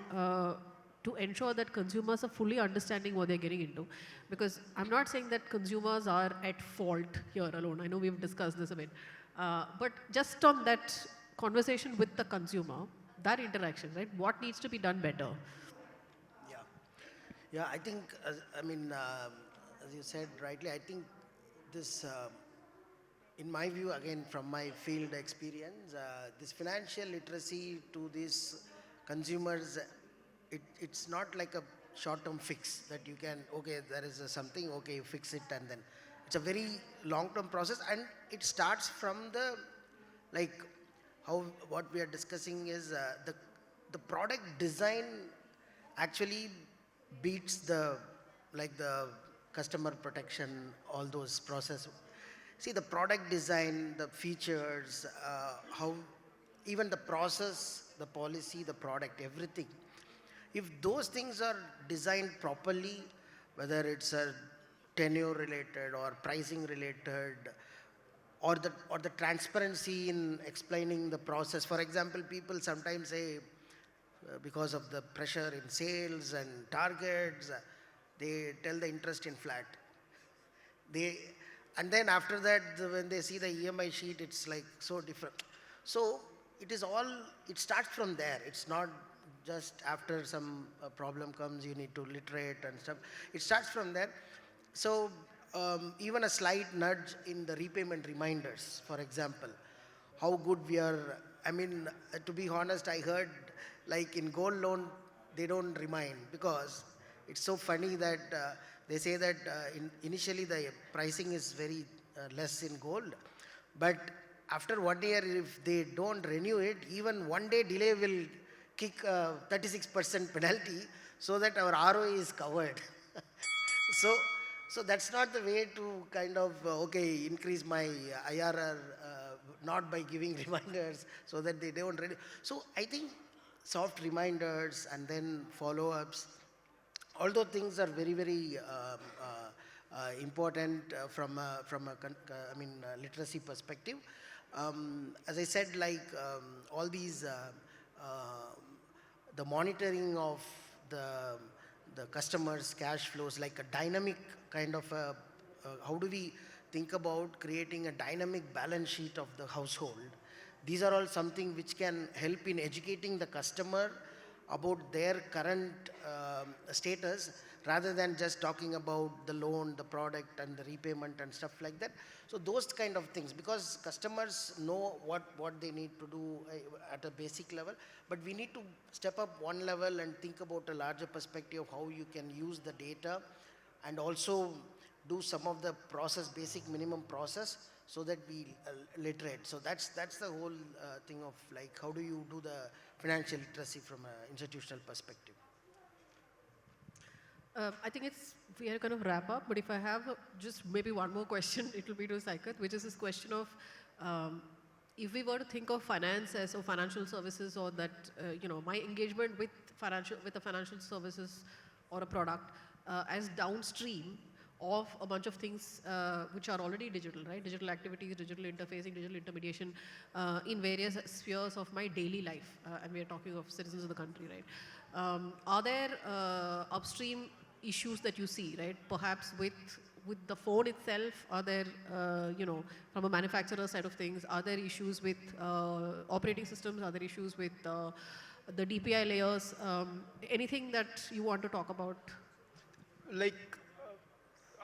ensure that consumers are fully understanding what they're getting into? Because I'm not saying that consumers are at fault here alone. I know we've discussed this a bit, but just on that conversation with the consumer, that interaction, right? What needs to be done better? Yeah. Yeah, I think, as you said rightly, I think this, in my view, again, from my field experience, this financial literacy to these consumers, it's not like a short-term fix that you can, okay, there is something, okay, you fix it, and then it's a very long-term process, and it starts from the, like, how what we are discussing is the product design actually beats the, like, the customer protection, all those process. See, the product design, the features, how even the process, the policy, the product, everything, if those things are designed properly, whether it's a tenure related or pricing related, or the transparency in explaining the process. For example, people sometimes say, because of the pressure in sales and targets, they tell the interest in flat. They, and then after that, when they see the EMI sheet, it's like so different. So it is all, it starts from there. It's not just after some problem comes, you need to literate and stuff. It starts from there. So even a slight nudge in the repayment reminders, for example, how good we are. I mean, to be honest, I heard, like, in gold loan, they don't remind, because it's so funny that they say that initially the pricing is very less in gold, but after 1 year, if they don't renew it, even 1 day delay will kick 36% penalty, so that our ROE is covered. So, so that's not the way to kind of, okay, increase my IRR, not by giving reminders so that they don't renew. So I think soft reminders and then follow-ups, all those things are very, very important from a literacy perspective. As I said, like, all these the monitoring of the customers' cash flows, like a dynamic kind of a, how do we think about creating a dynamic balance sheet of the household? These are all something which can help in educating the customer about their current status, rather than just talking about the loan, the product, and the repayment and stuff like that. So those kind of things, because customers know what they need to do at a basic level, but we need to step up one level and think about a larger perspective of how you can use the data, and also do some of the process, basic minimum process, so that we literate. So that's the whole thing of, like, how do you do the financial literacy from an institutional perspective. I think we are going to wrap up, but if I have just maybe one more question, it will be to Saikat, which is this question of, if we were to think of finance as, or financial services, or that, my engagement with a financial services or a product as downstream of a bunch of things which are already digital, right? Digital activities, digital interfacing, digital intermediation in various spheres of my daily life. And we are talking of citizens of the country, right? Are there upstream issues that you see, right? Perhaps with the phone itself, are there, from a manufacturer side of things, are there issues with operating systems? Are there issues with the DPI layers? Anything that you want to talk about? Like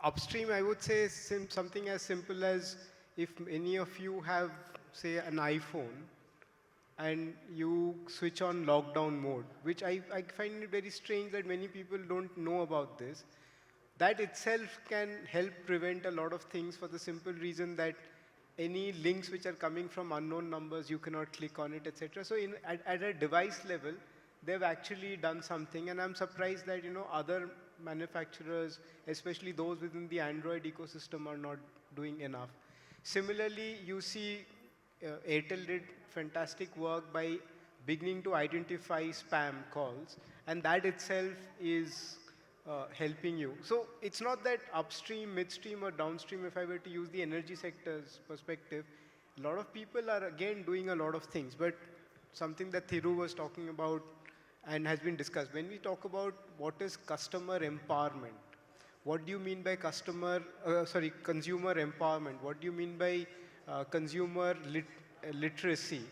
upstream, I would say something as simple as if any of you have, say, an iPhone and you switch on lockdown mode, which I find it very strange that many people don't know about this. That itself can help prevent a lot of things for the simple reason that any links which are coming from unknown numbers, you cannot click on it, etc. So at a device level, they've actually done something, and I'm surprised that other manufacturers, especially those within the Android ecosystem, are not doing enough. Similarly, you see Airtel did fantastic work by beginning to identify spam calls, and that itself is helping you. So it's not that upstream, midstream, or downstream. If I were to use the energy sector's perspective, a lot of people are again doing a lot of things, but something that Thiru was talking about and has been discussed. When we talk about what is customer empowerment, what do you mean by consumer empowerment? What do you mean by consumer literacy?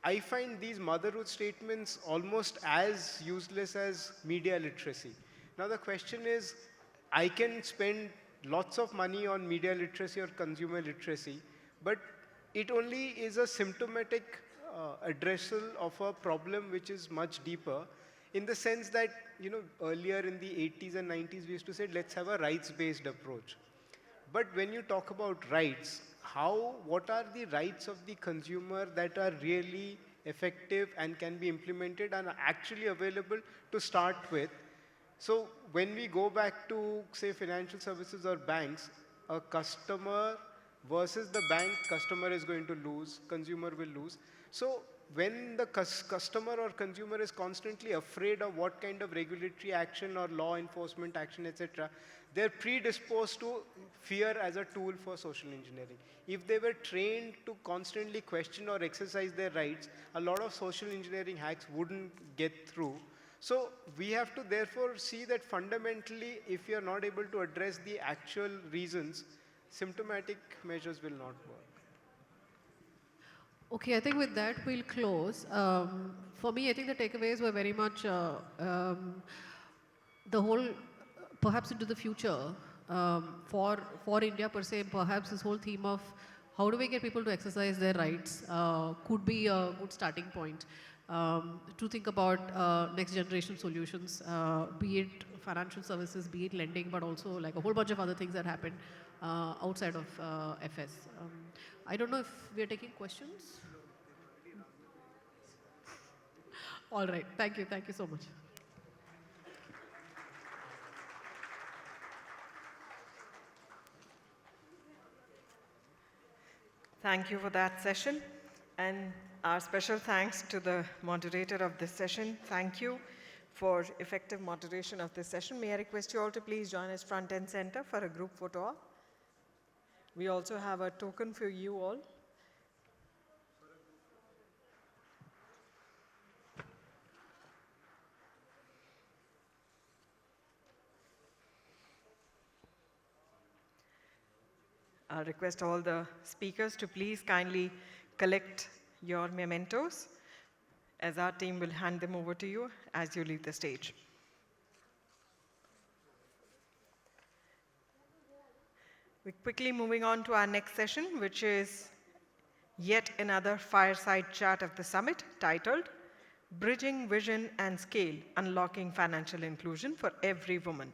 I find these motherhood statements almost as useless as media literacy. Now the question is, I can spend lots of money on media literacy or consumer literacy, but it only is a symptomatic addressal of a problem which is much deeper, in the sense that, earlier in the 80s and 90s, we used to say, let's have a rights-based approach. But when you talk about rights, what are the rights of the consumer that are really effective and can be implemented and are actually available to start with? So when we go back to, say, financial services or banks, a customer versus the bank, customer is going to lose, consumer will lose. So when the customer or consumer is constantly afraid of what kind of regulatory action or law enforcement action, etc., they're predisposed to fear as a tool for social engineering. If they were trained to constantly question or exercise their rights, a lot of social engineering hacks wouldn't get through. So we have to therefore see that fundamentally, if you're not able to address the actual reasons, symptomatic measures will not work. Okay, I think with that we'll close. For me, I think the takeaways were very much the whole, perhaps into the future, for India per se, perhaps this whole theme of how do we get people to exercise their rights could be a good starting point to think about next generation solutions, be it financial services, be it lending, but also like a whole bunch of other things that happen outside of FS. I don't know if we are taking questions. All right, thank you so much. Thank you for that session, and our special thanks to the moderator of this session. Thank you for effective moderation of this session. May I request you all to please join us front and center for a group photo op. We also have a token for you all. I'll request all the speakers to please kindly collect your mementos, as our team will hand them over to you as you leave the stage. We're quickly moving on to our next session, which is yet another fireside chat of the summit titled Bridging Vision and Scale, Unlocking Financial Inclusion for Every Woman.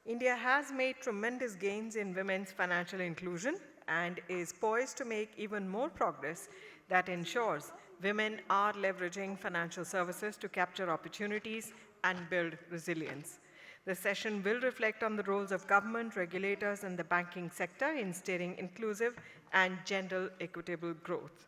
India has made tremendous gains in women's financial inclusion and is poised to make even more progress that ensures women are leveraging financial services to capture opportunities and build resilience. The session will reflect on the roles of government, regulators, and the banking sector in steering inclusive and gender equitable growth.